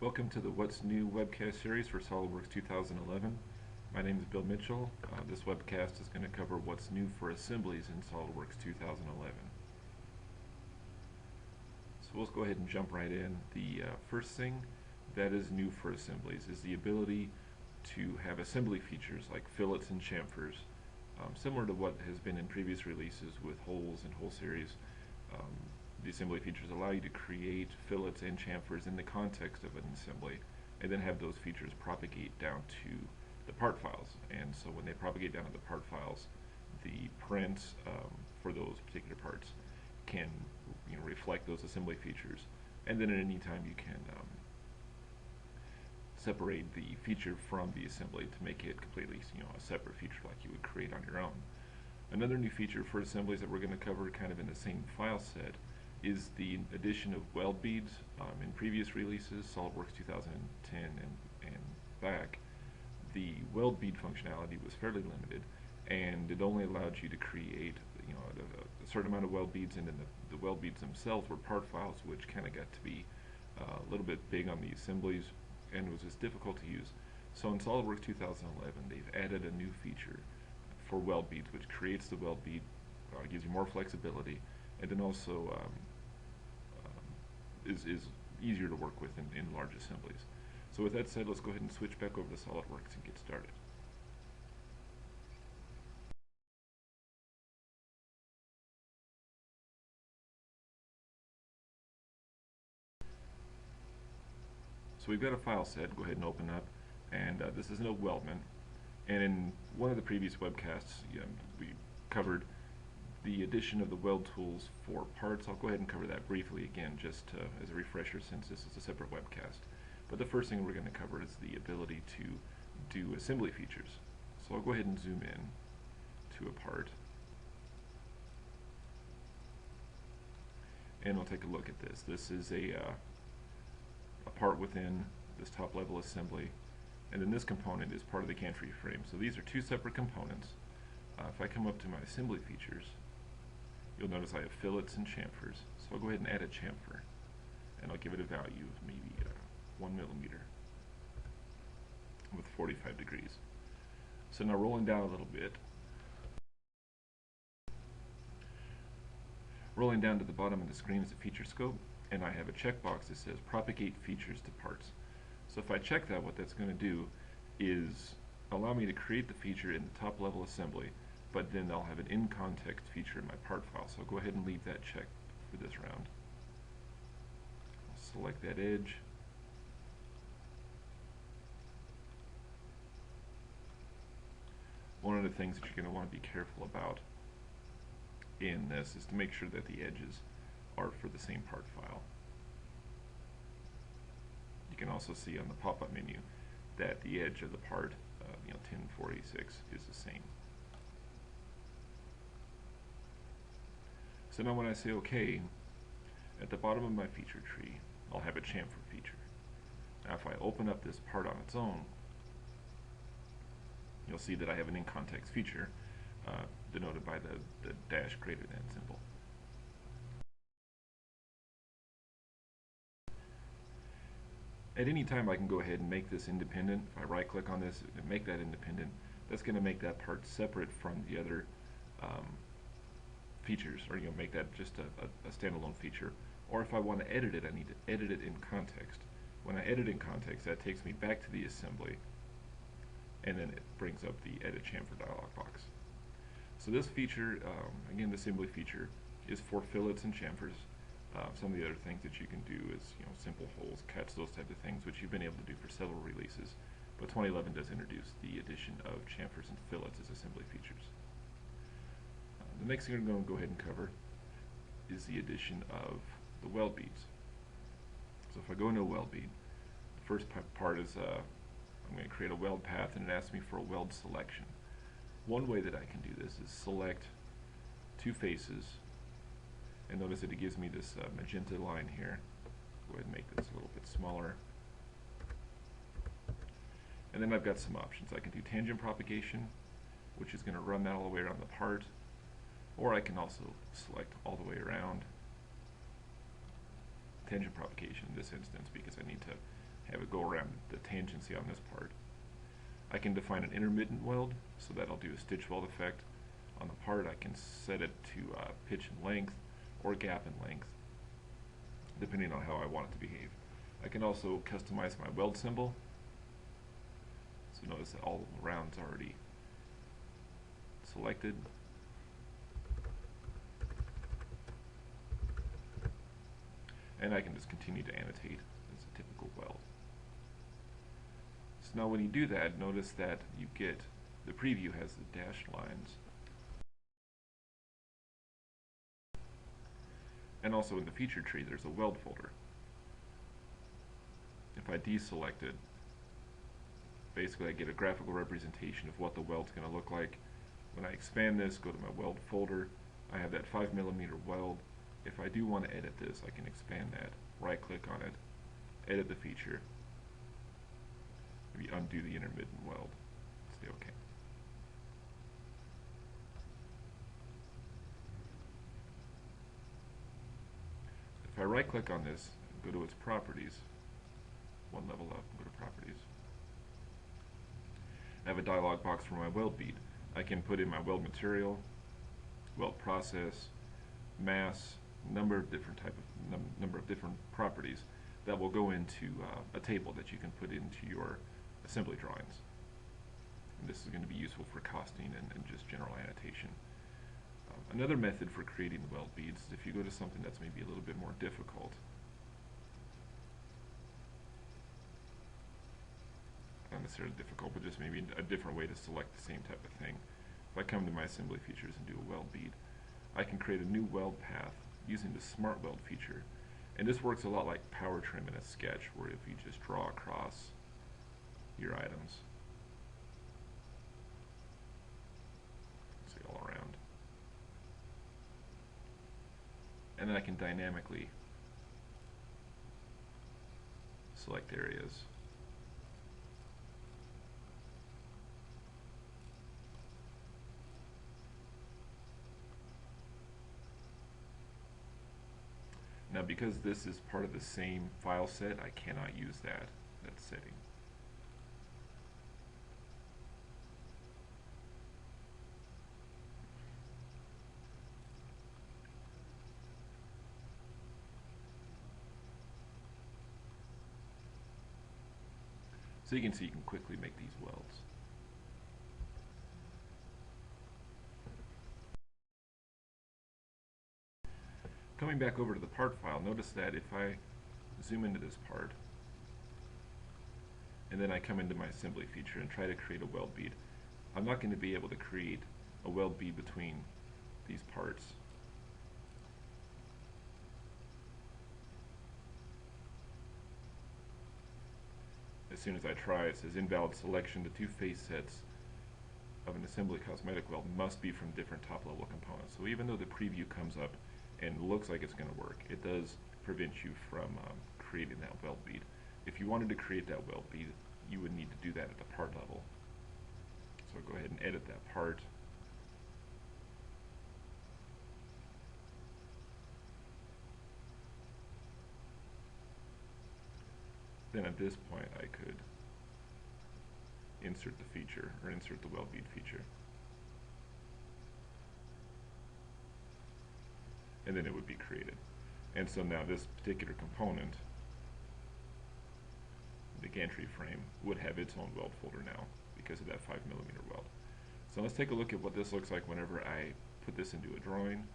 Welcome to the What's New webcast series for SOLIDWORKS 2011. My name is Bill Mitchell. This webcast is going to cover what's new for Assemblies in SOLIDWORKS 2011. So we'll go ahead and jump right in. The first thing that is new for Assemblies is the ability to have assembly features like fillets and chamfers, similar to what has been in previous releases with holes and whole series. The assembly features allow you to create fillets and chamfers in the context of an assembly and then have those features propagate down to the part files. And so when they propagate down to the part files, the prints for those particular parts can reflect those assembly features, and then at any time you can separate the feature from the assembly to make it completely a separate feature like you would create on your own. Another new feature for assemblies that we're going to cover kind of in the same file set is the addition of weld beads. In previous releases, SOLIDWORKS 2010 and back, the weld bead functionality was fairly limited, and it only allowed you to create a certain amount of weld beads, and then the weld beads themselves were part files, which kind of got to be a little bit big on the assemblies and was just difficult to use. So in SOLIDWORKS 2011, they've added a new feature for weld beads, which creates the weld bead, gives you more flexibility, and then also is easier to work with in large assemblies. So with that said, let's go ahead and switch back over to SOLIDWORKS and get started. So we've got a file set. Go ahead and open up, and this is no weldment. And in one of the previous webcasts, we covered the addition of the weld tools for parts. I'll go ahead and cover that briefly again, just as a refresher, since this is a separate webcast. But the first thing we're going to cover is the ability to do assembly features. So I'll go ahead and zoom in to a part, and we'll take a look at this. This is a part within this top level assembly, and then this component is part of the cantilever frame. So these are two separate components. If I come up to my assembly features, you'll notice I have fillets and chamfers. So I'll go ahead and add a chamfer, and I'll give it a value of maybe 1 millimeter with 45 degrees. So now rolling down a little bit, rolling down to the bottom of the screen is a feature scope, and I have a checkbox that says propagate features to parts. So if I check that, what that's going to do is allow me to create the feature in the top level assembly, but then I'll have an in-context feature in my part file. So I'll go ahead and leave that checked for this round. I'll select that edge. One of the things that you're going to want to be careful about in this is to make sure that the edges are for the same part file. You can also see on the pop-up menu that the edge of the part 1046 is the same. So now when I say OK, at the bottom of my feature tree, I'll have a chamfer feature. Now if I open up this part on its own, you'll see that I have an in-context feature denoted by the dash greater than symbol. At any time I can go ahead and make this independent. If I right click on this and make that independent, that's going to make that part separate from the other features, or make that just a standalone feature. Or if I want to edit it, I need to edit it in context. When I edit in context, that takes me back to the assembly, and then it brings up the edit chamfer dialog box. So this feature, again, the assembly feature, is for fillets and chamfers. Some of the other things that you can do is simple holes, cuts, those type of things, which you've been able to do for several releases. But 2011 does introduce the addition of chamfers and fillets as assembly features. The next thing I'm going to go ahead and cover is the addition of the weld beads. So if I go into a weld bead, the first part is I'm going to create a weld path, and it asks me for a weld selection. One way that I can do this is select two faces, and notice that it gives me this magenta line here. Go ahead and make this a little bit smaller. And then I've got some options. I can do tangent propagation, which is going to run that all the way around the part, or I can also select all the way around. Tangent propagation in this instance, because I need to have it go around the tangency on this part. I can define an intermittent weld, so that I'll do a stitch weld effect on the part. I can set it to pitch and length or gap and length, depending on how I want it to behave. I can also customize my weld symbol. So notice that all the rounds are already selected. And I can just continue to annotate as a typical weld. So now when you do that, notice that you get, the preview has the dashed lines. And also in the feature tree, there's a weld folder. If I deselect it, basically I get a graphical representation of what the weld's going to look like. When I expand this, go to my weld folder, I have that 5mm weld. If I do want to edit this, I can expand that, right click on it, edit the feature, maybe undo the intermittent weld, say OK. If I right click on this, go to its properties, one level up, go to properties. I have a dialog box for my weld bead. I can put in my weld material, weld process, mass, number of different properties that will go into a table that you can put into your assembly drawings. And this is going to be useful for costing and just general annotation. Another method for creating the weld beads is if you go to something that's maybe a little bit more difficult. Not necessarily difficult, but just maybe a different way to select the same type of thing. If I come to my assembly features and do a weld bead, I can create a new weld path using the Smart Weld feature. And this works a lot like power trim in a sketch, where if you just draw across your items, see all around, and then I can dynamically select areas. Now, because this is part of the same file set, I cannot use that setting. So you can see you can quickly make these welds. Coming back over to the part file, notice that if I zoom into this part, and then I come into my assembly feature and try to create a weld bead, I'm not going to be able to create a weld bead between these parts. As soon as I try, it says invalid selection. The two face sets of an assembly cosmetic weld must be from different top-level components. So even though the preview comes up and looks like it's going to work, it does prevent you from creating that weld bead. If you wanted to create that weld bead, you would need to do that at the part level. So I'll go ahead and edit that part. Then at this point I could insert the feature, or insert the weld bead feature. And then it would be created. And so now this particular component, the gantry frame, would have its own weld folder now because of that 5mm weld. So let's take a look at what this looks like whenever I put this into a drawing.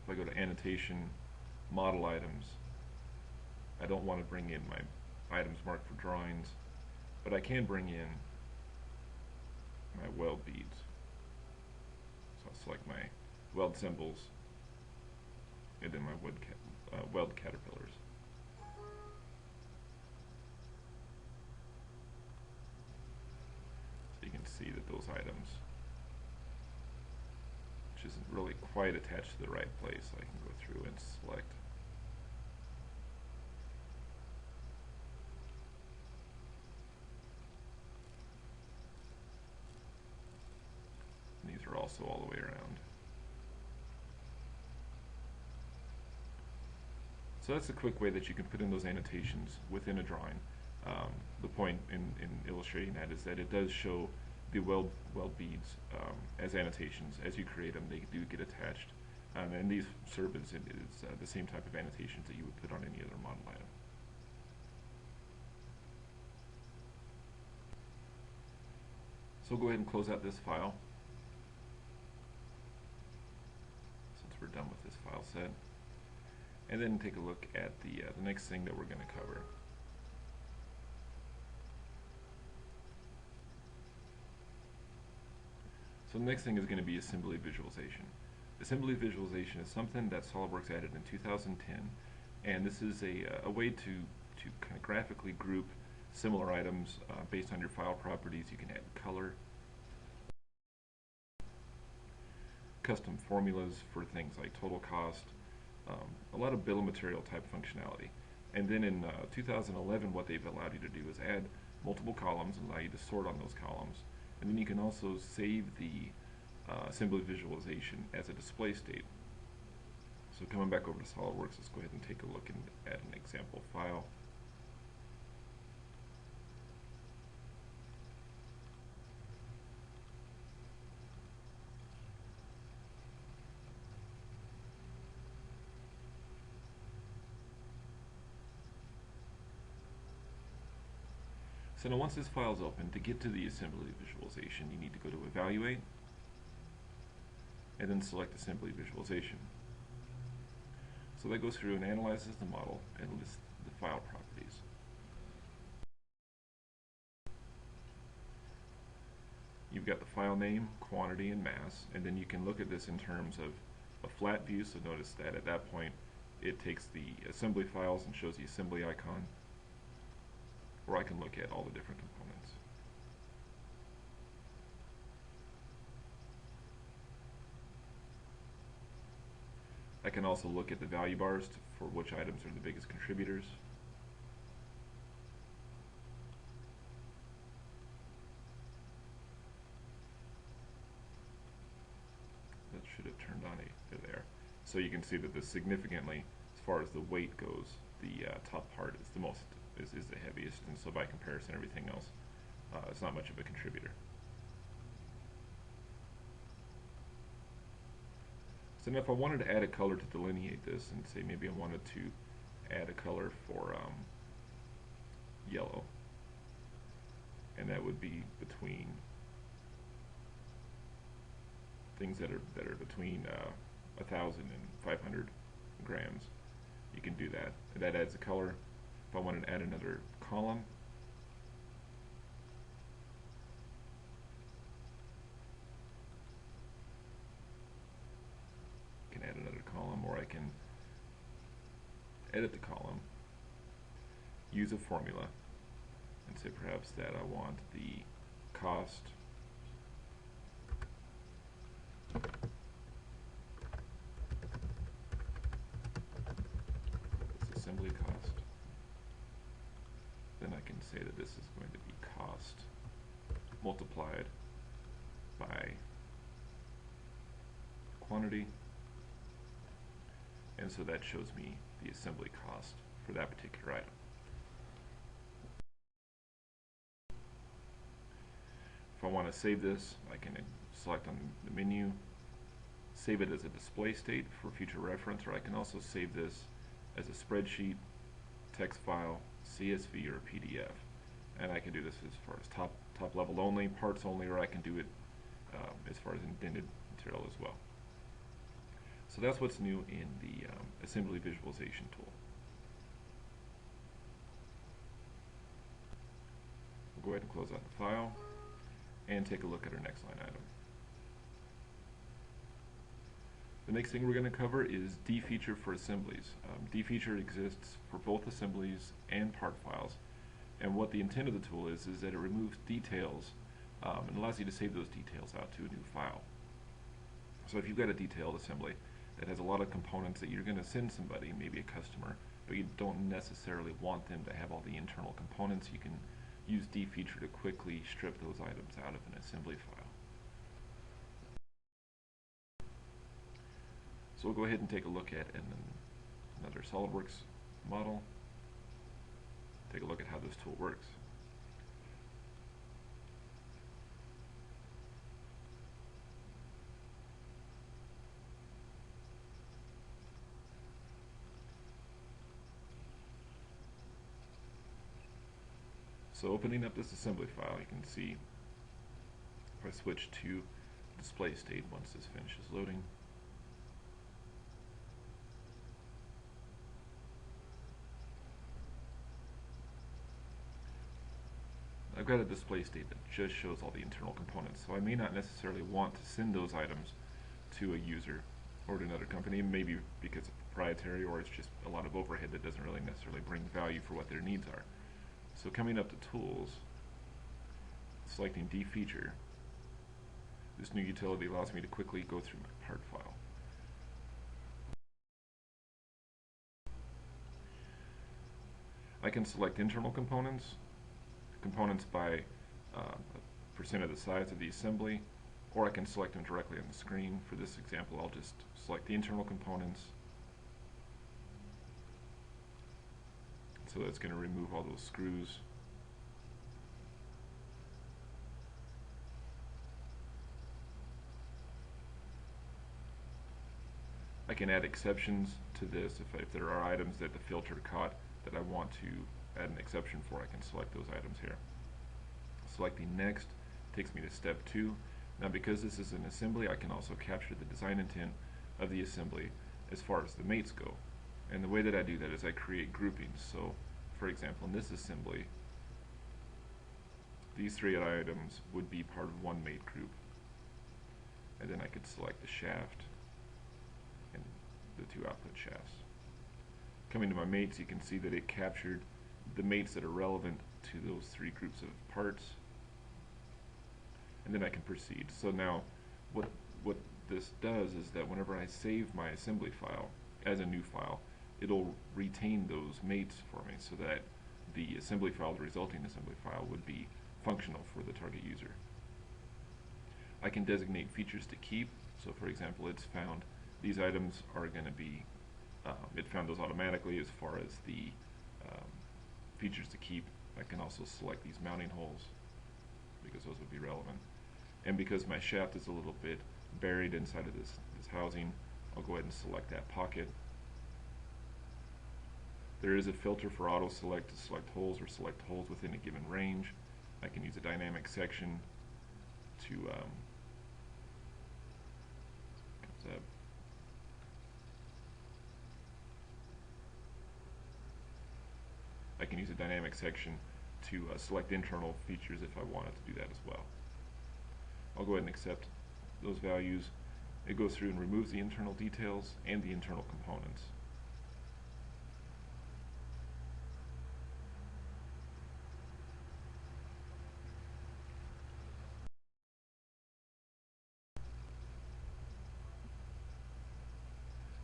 If I go to annotation, model items, I don't want to bring in my items marked for drawings, but I can bring in my weld beads. So I'll select my weld symbols and then my weld caterpillars. So you can see that those items really quite attached to the right place. I can go through and select. And these are also all the way around. So that's a quick way that you can put in those annotations within a drawing. The point in illustrating that is that it does show the weld beads as annotations. As you create them, they do get attached. And these serve as the same type of annotations that you would put on any other model item. So we'll go ahead and close out this file, since we're done with this file set. And then take a look at the next thing that we're going to cover. So the next thing is going to be assembly visualization. Assembly visualization is something that SOLIDWORKS added in 2010, and this is a way to kind of graphically group similar items based on your file properties. You can add color, custom formulas for things like total cost, a lot of bill of material type functionality. And then in 2011, what they've allowed you to do is add multiple columns and allow you to sort on those columns. And then you can also save the assembly visualization as a display state. So coming back over to SOLIDWORKS, let's go ahead and take a look and add an example file. So now once this file is open, to get to the assembly visualization, you need to go to Evaluate, and then select Assembly Visualization. So that goes through and analyzes the model and lists the file properties. You've got the file name, quantity, and mass, and then you can look at this in terms of a flat view. So notice that at that point it takes the assembly files and shows the assembly icon, or I can look at all the different components. I can also look at the value bars for which items are the biggest contributors. That should have turned on there. So you can see that this significantly, as far as the weight goes, the top part is the most is the heaviest, and so by comparison everything else is not much of a contributor. So now if I wanted to add a color to delineate this, and say maybe I wanted to add a color for yellow, and that would be between things that are between 1,000 and 500 grams, you can do that. That adds a color. If I wanted to add another column, I can add another column, or I can edit the column, use a formula, and say perhaps that I want the cost assembly cost. Then I can say that this is going to be cost multiplied by quantity, and so that shows me the assembly cost for that particular item. If I want to save this, I can select on the menu, save it as a display state for future reference, or I can also save this as a spreadsheet, text file, CSV, or PDF. And I can do this as far as top level only, parts only, or I can do it as far as indented material as well. So that's what's new in the assembly visualization tool. We'll go ahead and close out the file and take a look at our next line item. The next thing we're going to cover is Defeature for Assemblies. Defeature exists for both assemblies and part files, and what the intent of the tool is that it removes details and allows you to save those details out to a new file. So if you've got a detailed assembly that has a lot of components that you're going to send somebody, maybe a customer, but you don't necessarily want them to have all the internal components, you can use Defeature to quickly strip those items out of an assembly file. So we'll go ahead and take a look at another SOLIDWORKS model. Take a look at how this tool works. So opening up this assembly file, you can see if I switch to display state once this finishes loading, I've got a display state that just shows all the internal components, so I may not necessarily want to send those items to a user or to another company, maybe because it's proprietary or it's just a lot of overhead that doesn't really necessarily bring value for what their needs are. So coming up to Tools, selecting Defeature, this new utility allows me to quickly go through my part file. I can select internal components by percent of the size of the assembly, or I can select them directly on the screen. For this example, I'll just select the internal components. So that's going to remove all those screws. I can add exceptions to this. If there are items that the filter caught that I want to add an exception for, I can select those items here. Selecting Next takes me to step 2. Now because this is an assembly, I can also capture the design intent of the assembly as far as the mates go. And the way that I do that is I create groupings. So for example, in this assembly, these 3 items would be part of one mate group. And then I could select the shaft and the 2 output shafts. Coming to my mates, you can see that it captured the mates that are relevant to those 3 groups of parts. And then I can proceed. So now what this does is that whenever I save my assembly file as a new file, it'll retain those mates for me so that the assembly file, the resulting assembly file, would be functional for the target user. I can designate features to keep. So for example, it's found these items are going to be, it found those automatically as far as the features to keep. I can also select these mounting holes because those would be relevant. And because my shaft is a little bit buried inside of this housing, I'll go ahead and select that pocket. There is a filter for auto select to select holes or select holes within a given range. I can use a dynamic section to select internal features if I wanted to do that as well. I'll go ahead and accept those values. It goes through and removes the internal details and the internal components.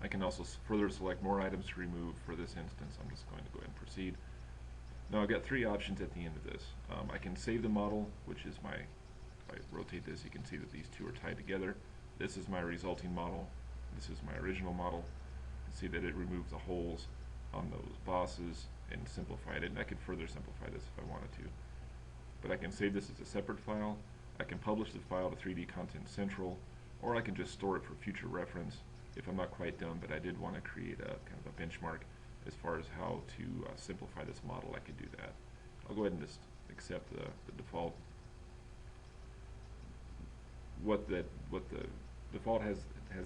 I can also further select more items to remove. For this instance, I'm just going to go ahead and proceed. Now I've got 3 options at the end of this. I can save the model, which is my, if I rotate this, you can see that these 2 are tied together. This is my resulting model. This is my original model. You can see that it removed the holes on those bosses and simplified it. And I could further simplify this if I wanted to. But I can save this as a separate file. I can publish the file to 3D Content Central, or I can just store it for future reference if I'm not quite done, but I did want to create a kind of a benchmark as far as how to simplify this model. I could do that. I'll go ahead and just accept the default. What the default has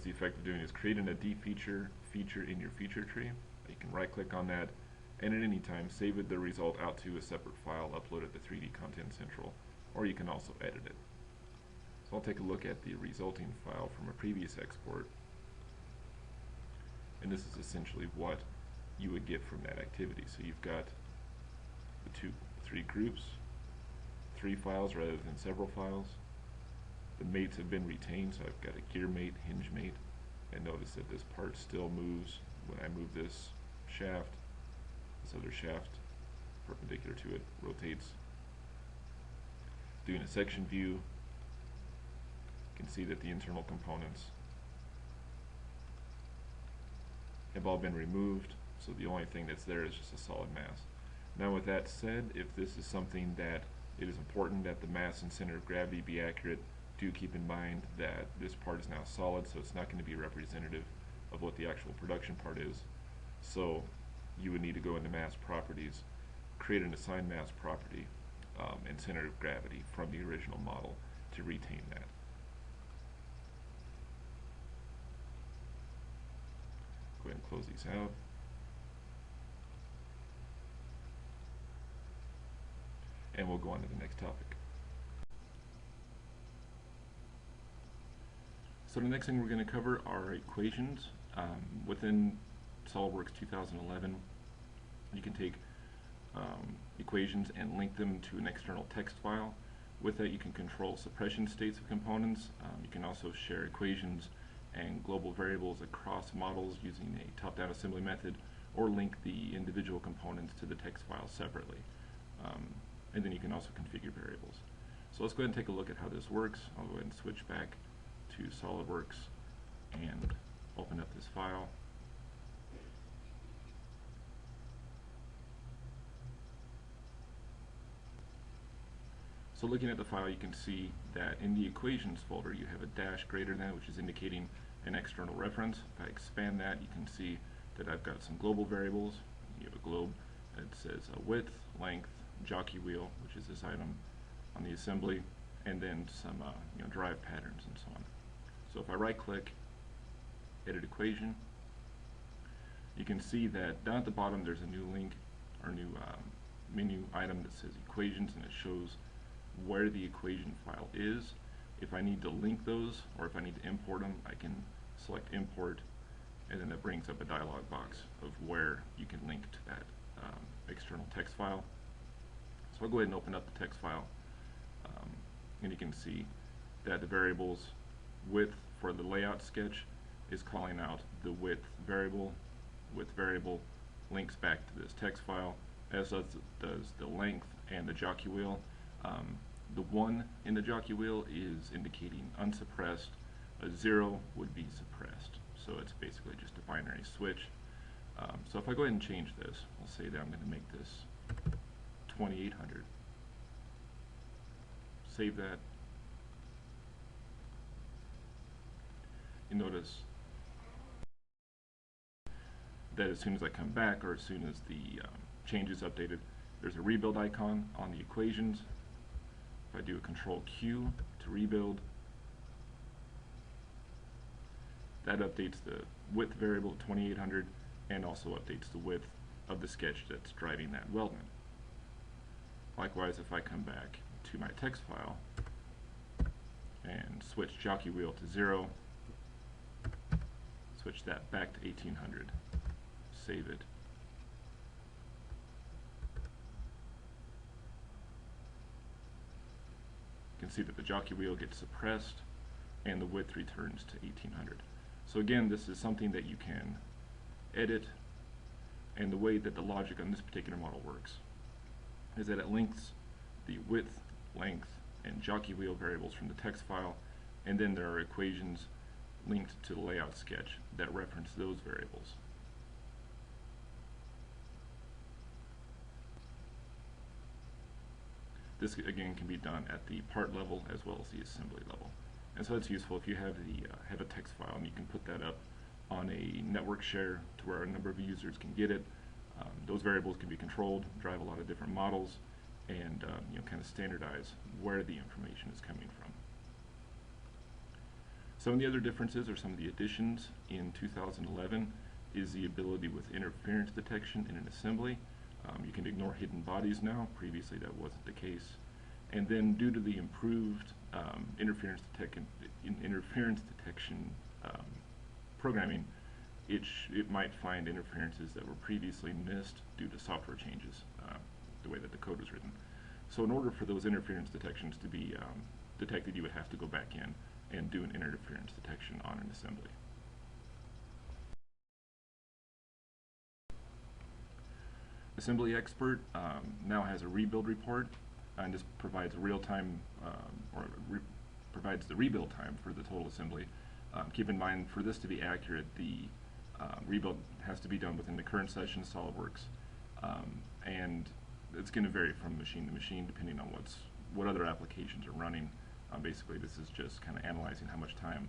the effect of doing is creating a Defeature feature in your feature tree. You can right click on that and at any time save the result out to a separate file, upload it to 3D Content Central, or you can also edit it. So I'll take a look at the resulting file from a previous export, and this is essentially what you would get from that activity. So you've got the 3 groups, 3 files rather than several files. The mates have been retained, so I've got a gear mate, hinge mate, and notice that this part still moves when I move this shaft. This other shaft, perpendicular to it, rotates. Doing a section view, you can see that the internal components have all been removed, so the only thing that's there is just a solid mass. Now with that said, if this is something that it is important that the mass and center of gravity be accurate, do keep in mind that this part is now solid, so it's not going to be representative of what the actual production part is. So you would need to go into mass properties, create an assigned mass property and center of gravity from the original model to retain that. Go ahead and close these out. And we'll go on to the next topic. So the next thing we're going to cover are equations. Within SOLIDWORKS 2011, you can take equations and link them to an external text file. With that, you can control suppression states of components. You can also share equations and global variables across models using a top-down assembly method, or link the individual components to the text file separately. And then you can also configure variables. So let's go ahead and take a look at how this works. I'll go ahead and switch back to SOLIDWORKS and open up this file. So looking at the file, you can see that in the equations folder you have a dash greater than, which is indicating an external reference. If I expand that, you can see that I've got some global variables. You have a globe that says width, length, jockey wheel, which is this item on the assembly, and then some drive patterns and so on. So if I right click, edit equation, you can see that down at the bottom there's a new link or new menu item that says equations, and it shows where the equation file is. If I need to link those, or if I need to import them, I can select import, and then that brings up a dialog box of where you can link to that external text file. So I'll go ahead and open up the text file, and you can see that the variables width for the layout sketch is calling out the width variable. Width variable links back to this text file, as does the length and the jockey wheel. The 1 in the jockey wheel is indicating unsuppressed. A 0 would be suppressed. So it's basically just a binary switch. So if I go ahead and change this, I'll say that I'm going to make this 2800. Save that. You notice that as soon as I come back, or as soon as the change is updated, there's a rebuild icon on the equations. If I do a Control Q to rebuild, that updates the width variable to 2800 and also updates the width of the sketch that's driving that weldment. Likewise, if I come back to my text file and switch jockey wheel to 0, switch that back to 1800, save it, you can see that the jockey wheel gets suppressed and the width returns to 1800. So again, this is something that you can edit, and the way that the logic on this particular model works is that it links the width, length, and jockey wheel variables from the text file, and then there are equations linked to the layout sketch that reference those variables. This again can be done at the part level as well as the assembly level, and so it's useful if you have a text file and you can put that up on a network share to where a number of users can get it. Those variables can be controlled, drive a lot of different models, and kind of standardize where the information is coming from. Some of the other differences, or some of the additions in 2011, is the ability with interference detection in an assembly. You can ignore hidden bodies now. Previously that wasn't the case. And then due to the improved interference detection programming, it might find interferences that were previously missed due to software changes, the way that the code was written. So in order for those interference detections to be detected, you would have to go back in and do an interference detection on an assembly. Assembly Expert now has a rebuild report, and this provides real-time provides the rebuild time for the total assembly. Keep in mind, for this to be accurate, the rebuild has to be done within the current session of SOLIDWORKS, and it's going to vary from machine to machine depending on what other applications are running. Basically, this is just kind of analyzing how much time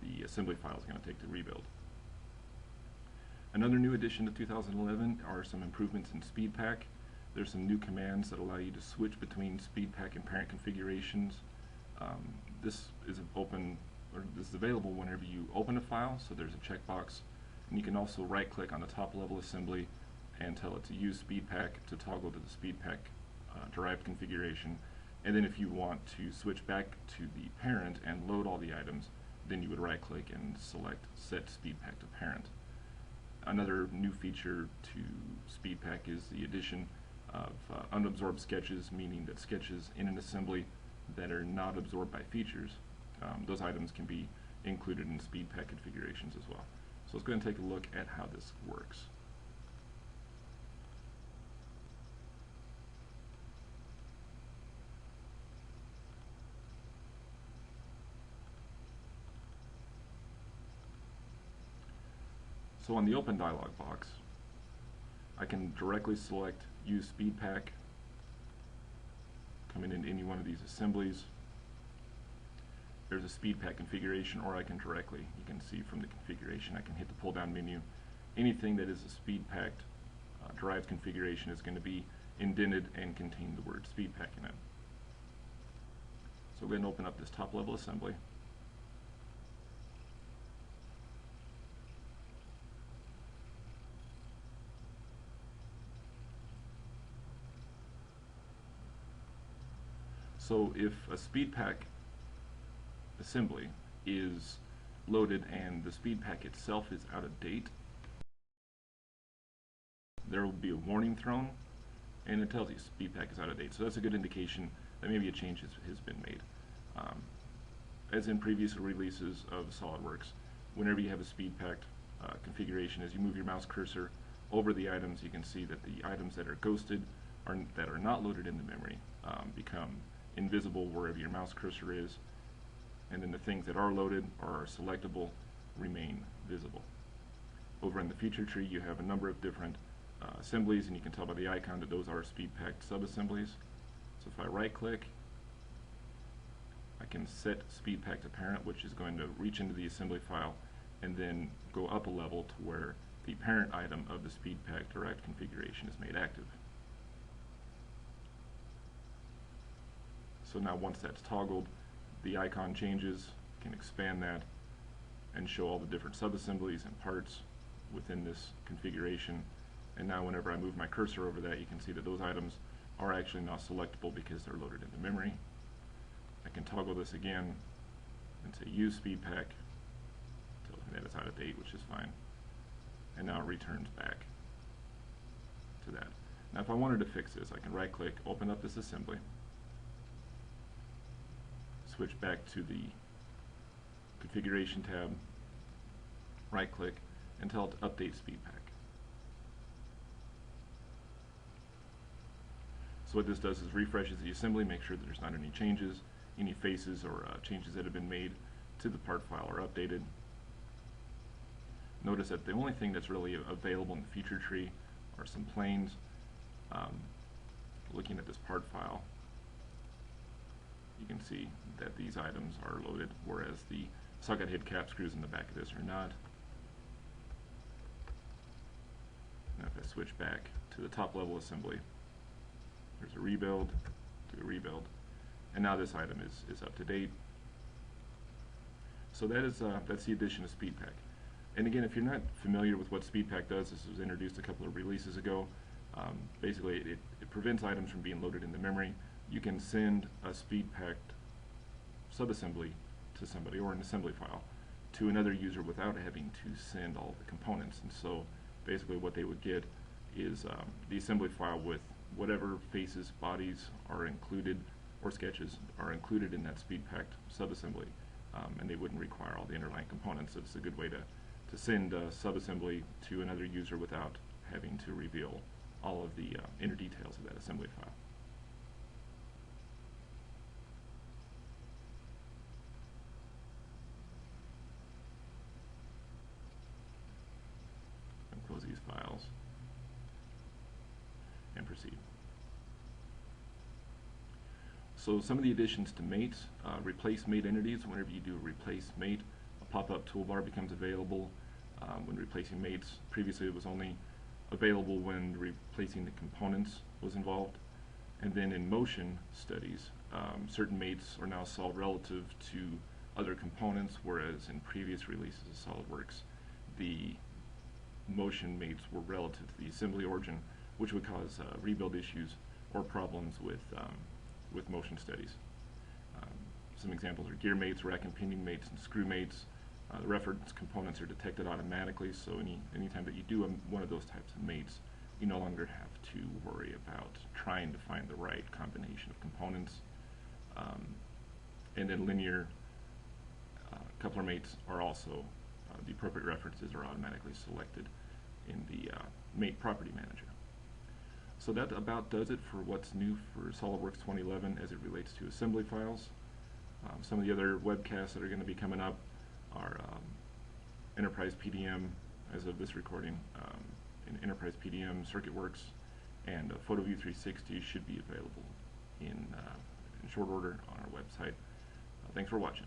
the assembly file is going to take to rebuild. Another new addition to 2011 are some improvements in SpeedPack. There's some new commands that allow you to switch between SpeedPack and parent configurations. This is available whenever you open a file, so there's a checkbox, and you can also right-click on the top-level assembly and tell it to use SpeedPack to toggle to the SpeedPack derived configuration. And then if you want to switch back to the parent and load all the items, then you would right-click and select Set SpeedPack to Parent. Another new feature to SpeedPack is the addition of unabsorbed sketches, meaning that sketches in an assembly that are not absorbed by features, those items can be included in SpeedPack configurations as well. So let's go ahead and take a look at how this works. So on the Open dialog box, I can directly select Use SpeedPack, coming into any one of these assemblies. There's a SpeedPack configuration, or I can directly, you can see from the configuration, I can hit the pull-down menu. Anything that is a SpeedPack derived configuration is going to be indented and contain the word SpeedPack in it. So we're going to open up this top-level assembly. So if a SpeedPack assembly is loaded and the SpeedPack itself is out of date, there will be a warning thrown, and it tells you SpeedPack is out of date. So that's a good indication that maybe a change has been made. As in previous releases of SOLIDWORKS, whenever you have a SpeedPack configuration, as you move your mouse cursor over the items, you can see that the items that are ghosted, that are not loaded in the memory, become invisible wherever your mouse cursor is, and then the things that are loaded or are selectable remain visible. Over in the feature tree, you have a number of different assemblies, and you can tell by the icon that those are SpeedPack subassemblies. So if I right-click, I can set SpeedPack to parent, which is going to reach into the assembly file and then go up a level to where the parent item of the SpeedPack derived configuration is made active. So now once that's toggled, the icon changes, can expand that and show all the different subassemblies and parts within this configuration. And now whenever I move my cursor over that, you can see that those items are actually now selectable because they're loaded into memory. I can toggle this again and say Use SpeedPack until that it's out of date, which is fine. And now it returns back to that. Now if I wanted to fix this, I can right-click, open up this assembly, switch back to the configuration tab, right-click, and tell it to update SpeedPack. So what this does is refreshes the assembly, make sure that there's not any changes, any faces or changes that have been made to the part file are updated. Notice that the only thing that's really available in the feature tree are some planes. Looking at this part file, you can see that these items are loaded, whereas the socket head cap screws in the back of this are not. Now if I switch back to the top level assembly, there's a rebuild, do a rebuild, and now this item is up to date. So that's the addition of SpeedPack. And again, if you're not familiar with what SpeedPack does, this was introduced a couple of releases ago. Basically, it prevents items from being loaded into memory. You can send a SpeedPack subassembly to somebody, or an assembly file, to another user without having to send all the components. And so basically what they would get is the assembly file with whatever faces, bodies are included or sketches are included in that speed-packed subassembly, and they wouldn't require all the underlying components. It's a good way to send a subassembly to another user without having to reveal all of the inner details of that assembly file. And close these files and proceed. So some of the additions to mates, replace mate entities. Whenever you do replace mate, a pop-up toolbar becomes available when replacing mates. Previously it was only available when replacing the components was involved. And then in motion studies, certain mates are now solved relative to other components, whereas in previous releases of SOLIDWORKS, the motion mates were relative to the assembly origin, which would cause rebuild issues or problems with motion studies. Some examples are gear mates, rack and pinion mates, and screw mates. The reference components are detected automatically, so anytime that you do one of those types of mates, you no longer have to worry about trying to find the right combination of components. And then linear coupler mates are also, the appropriate references are automatically selected in the mate property manager. So that about does it for what's new for SOLIDWORKS 2011 as it relates to assembly files. Some of the other webcasts that are going to be coming up are Enterprise PDM, as of this recording, in Enterprise PDM, CircuitWorks, and PhotoView 360 should be available in short order on our website. Thanks for watching.